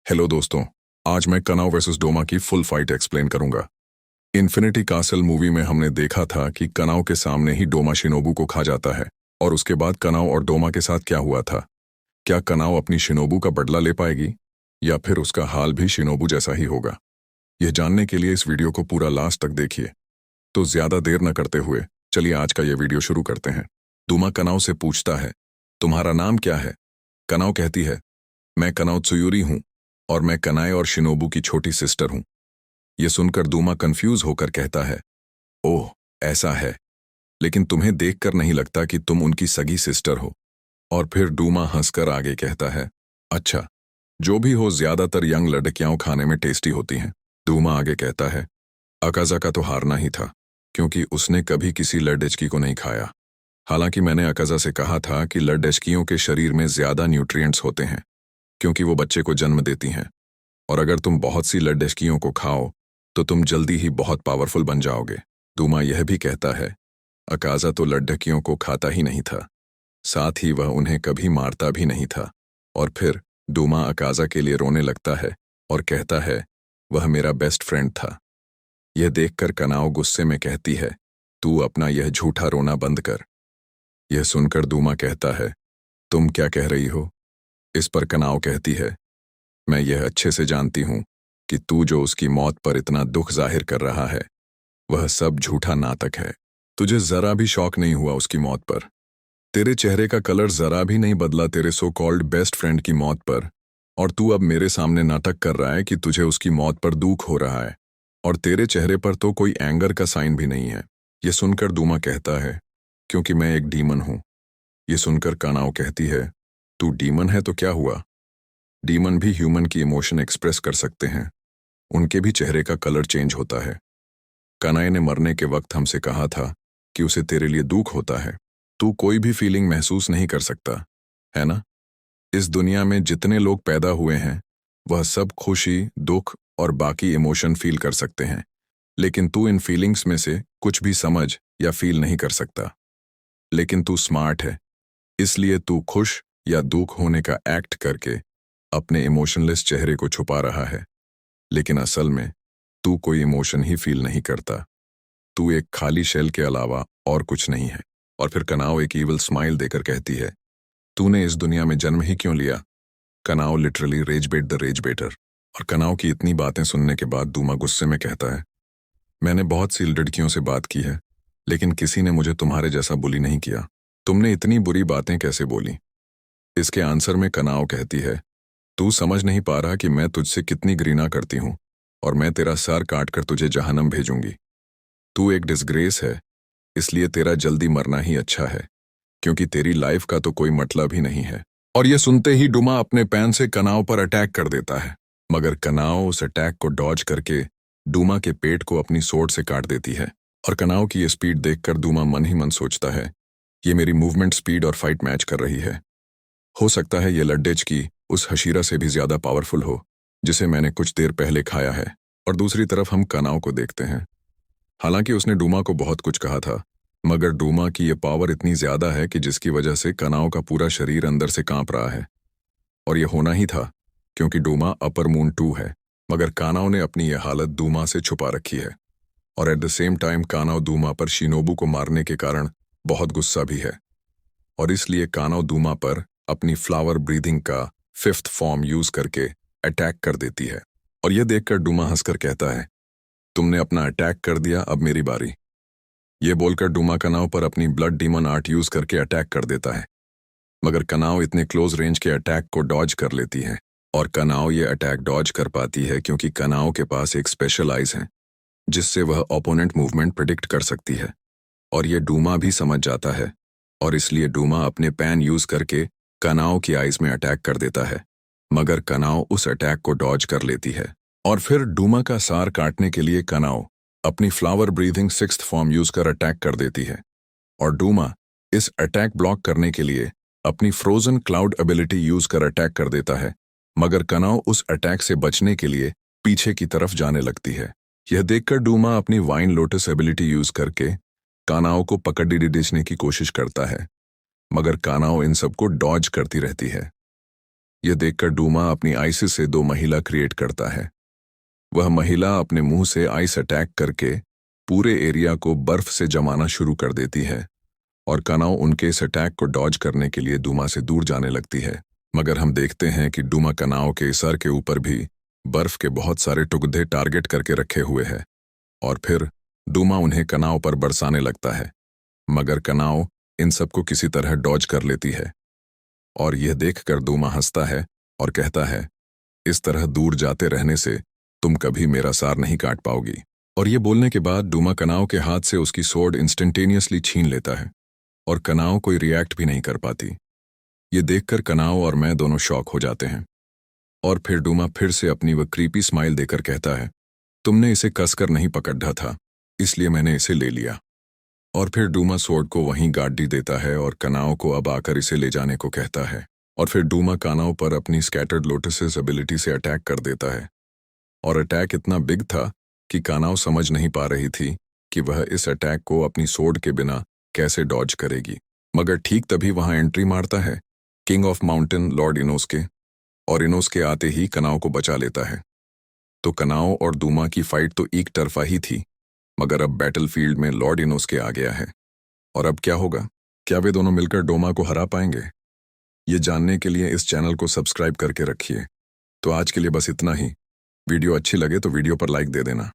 Hello दोस्तों, आज मैं कनाव वर्सेस डोमा की फुल फाइट एक्सप्लेन करूंगा। इन्फिनिटी कासल मूवी में हमने देखा था कि कनाव के सामने ही डोमा शिनोबू को खा जाता है और उसके बाद कनाव और डोमा के साथ क्या हुआ था। क्या कनाव अपनी शिनोबू का बदला ले पाएगी या फिर उसका हाल भी शिनोबू जैसा ही होगा? यह जानने के लिए इस वीडियो को पूरा लास्ट तक देखिए। तो ज्यादा देर न करते हुए चलिए आज का यह वीडियो शुरू करते हैं। डोमा कनाव से पूछता है, तुम्हारा नाम क्या है? कनाव कहती है, मैं कनाव त्सुयुरी हूं और मैं कनाए और शिनोबू की छोटी सिस्टर हूं। यह सुनकर डूमा कंफ्यूज होकर कहता है, ओह ऐसा है, लेकिन तुम्हें देखकर नहीं लगता कि तुम उनकी सगी सिस्टर हो। और फिर डूमा हंसकर आगे कहता है, अच्छा, जो भी हो, ज्यादातर यंग लड़कियां खाने में टेस्टी होती हैं। डूमा आगे कहता है, अकाजा का तो हारना ही था, क्योंकि उसने कभी किसी लड़डचकी को नहीं खाया। हालांकि मैंने अकाजा से कहा था कि लड़डचकियों के शरीर में ज्यादा न्यूट्रिएंट्स होते हैं, क्योंकि वो बच्चे को जन्म देती हैं, और अगर तुम बहुत सी लड़डचकियों को खाओ तो तुम जल्दी ही बहुत पावरफुल बन जाओगे। डूमा यह भी कहता है, अकाजा तो लड़डकियों को खाता ही नहीं था, साथ ही वह उन्हें कभी मारता भी नहीं था। और फिर डूमा अकाजा के लिए रोने लगता है और कहता है, वह मेरा बेस्ट फ्रेंड था। यह देखकर कनाव गुस्से में कहती है, तू अपना यह झूठा रोना बंद कर। यह सुनकर डूमा कहता है, तुम क्या कह रही हो? इस पर कनाव कहती है, मैं यह अच्छे से जानती हूं कि तू जो उसकी मौत पर इतना दुख जाहिर कर रहा है, वह सब झूठा नाटक है। तुझे जरा भी शौक नहीं हुआ उसकी मौत पर। तेरे चेहरे का कलर जरा भी नहीं बदला तेरे सो कॉल्ड बेस्ट फ्रेंड की मौत पर, और तू अब मेरे सामने नाटक कर रहा है कि तुझे उसकी मौत पर दुख हो रहा है, और तेरे चेहरे पर तो कोई एंगर का साइन भी नहीं है। यह सुनकर डूमा कहता है, क्योंकि मैं एक डीमन हूं। यह सुनकर कानाव कहती है, तू डीमन है तो क्या हुआ? डीमन भी ह्यूमन की इमोशन एक्सप्रेस कर सकते हैं, उनके भी चेहरे का कलर चेंज होता है। कानाई ने मरने के वक्त हमसे कहा था कि उसे तेरे लिए दुख होता है। तू कोई भी फीलिंग महसूस नहीं कर सकता, है ना? इस दुनिया में जितने लोग पैदा हुए हैं, वह सब खुशी, दुख और बाकी इमोशन फील कर सकते हैं, लेकिन तू इन फीलिंग्स में से कुछ भी समझ या फील नहीं कर सकता। लेकिन तू स्मार्ट है, इसलिए तू खुश या दुख होने का एक्ट करके अपने इमोशनलेस चेहरे को छुपा रहा है, लेकिन असल में तू कोई इमोशन ही फील नहीं करता। तू एक खाली शेल के अलावा और कुछ नहीं है। और फिर कनाव एक ईविल स्माइल देकर कहती है, तूने इस दुनिया में जन्म ही क्यों लिया? कनाव literally rage bait the rage better. और कनाव की इतनी बातें सुनने के बाद डूमा गुस्से में कहता है, मैंने बहुत सी लड़कियों से बात की है, लेकिन किसी ने मुझे तुम्हारे जैसा बुली नहीं किया। तुमने इतनी बुरी बातें कैसे बोली? इसके आंसर में कनाव कहती है, तू समझ नहीं पा रहा कि मैं तुझसे कितनी घृणा करती हूं, और मैं तेरा सर काट कर तुझे जहन्नम भेजूंगी। तू एक डिसग्रेस है, इसलिए तेरा जल्दी मरना ही अच्छा है, क्योंकि तेरी लाइफ का तो कोई मतलब ही नहीं है। और यह सुनते ही डूमा अपने पैन से कनाव पर अटैक कर देता है, मगर कनाव उस अटैक को डॉज करके डूमा के पेट को अपनी सोर्ड से काट देती है। और कनाव की यह स्पीड देखकर डूमा मन ही मन सोचता है, ये मेरी मूवमेंट स्पीड और फाइट मैच कर रही है। हो सकता है ये लड्डेचकी उस हशीरा से भी ज्यादा पावरफुल हो, जिसे मैंने कुछ देर पहले खाया है। और दूसरी तरफ हम कनाव को देखते हैं। हालांकि उसने डूमा को बहुत कुछ कहा था, मगर डूमा की ये पावर इतनी ज्यादा है कि जिसकी वजह से कनाव का पूरा शरीर अंदर से कांप रहा है। और यह होना ही था, क्योंकि डूमा अपर मून 2 है, मगर कानाव ने अपनी यह हालत डूमा से छुपा रखी है। और at the same time कानाव Duma पर शिनोबू को मारने के कारण बहुत गुस्सा भी है, और इसलिए कानाव डूमा पर अपनी फ्लावर ब्रीदिंग का 5th फॉर्म यूज करके अटैक कर देती है। और यह देखकर डूमा हंसकर कहता है, तुमने अपना अटैक कर दिया, अब मेरी बारी। यह बोलकर डूमा कनाव पर अपनी ब्लड डीमन आर्ट यूज करके अटैक कर देता है, मगर कनाव इतने क्लोज रेंज के अटैक को डॉज कर लेती है। और कनाव ये अटैक डॉज कर पाती है क्योंकि कनाव के पास एक स्पेशल आइज है, जिससे वह ओपोनेंट मूवमेंट प्रिडिक्ट कर सकती है। और ये डूमा भी समझ जाता है, और इसलिए डूमा अपने पैन यूज करके कनाव की आइज में अटैक कर देता है, मगर कनाव उस अटैक को डॉज कर लेती है। और फिर डूमा का सार काटने के लिए कनाव अपनी flower breathing 6th form use कर अटैक कर देती है, और डूमा इस अटैक ब्लॉक करने के लिए अपनी फ्रोजन क्लाउड एबिलिटी यूज कर अटैक कर देता है, मगर कनाव उस अटैक से बचने के लिए पीछे की तरफ जाने लगती है। यह देखकर डूमा अपनी वाइन लोटस एबिलिटी यूज करके कानाव को पकड़ डिचने की कोशिश करता है, मगर कानाव इन सबको डॉज करती रहती है। यह देखकर डूमा अपनी आइस से दो महिला क्रिएट करता है। वह महिला अपने मुंह से आइस अटैक करके पूरे एरिया को बर्फ से जमाना शुरू कर देती है और कनाओ उनके इस अटैक को डॉज करने के लिए डूमा से दूर जाने लगती है। मगर हम देखते हैं कि डूमा कनाओ के सर के ऊपर भी बर्फ के बहुत सारे टुकड़े टारगेट करके रखे हुए हैं और फिर डूमा उन्हें कनाओ पर बरसाने लगता है। मगर कनाओ इन सबको किसी तरह डॉज कर लेती है और यह देखकर डूमा हंसता है और कहता है, इस तरह दूर जाते रहने से तुम कभी मेरा सार नहीं काट पाओगी। और ये बोलने के बाद डूमा कनाओ के हाथ से उसकी सोर्ड इंस्टेंटेनियसली छीन लेता है और कनाओ कोई रिएक्ट भी नहीं कर पाती। ये देखकर कनाओ और मैं दोनों शॉक हो जाते हैं और फिर डूमा फिर से अपनी वह क्रीपी स्माइल देकर कहता है, तुमने इसे कसकर नहीं पकड़ा था, इसलिए मैंने इसे ले लिया। और फिर डूमा सोर्ड को वहीं गाड़ी देता है और कनाओ को अब आकर इसे ले जाने को कहता है। और फिर डूमा कनाओ पर अपनी स्कैटर्ड लोटसेस एबिलिटी से अटैक कर देता है और अटैक इतना बिग था कि कनाओ समझ नहीं पा रही थी कि वह इस अटैक को अपनी सोर्ड के बिना कैसे डॉज करेगी। मगर ठीक तभी वहां एंट्री मारता है king of mountain Lord Inosuke, और इनोस्के आते ही कनाओ को बचा लेता है। तो कनाओ और डूमा की फाइट तो एक तरफा ही थी, मगर अब बैटलफील्ड में लॉर्ड इनोस्के आ गया है। और अब क्या होगा? क्या वे दोनों मिलकर डोमा को हरा पाएंगे? ये जानने के लिए इस चैनल को सब्सक्राइब करके रखिए। तो आज के लिए बस इतना ही। वीडियो अच्छी लगे तो वीडियो पर लाइक दे देना।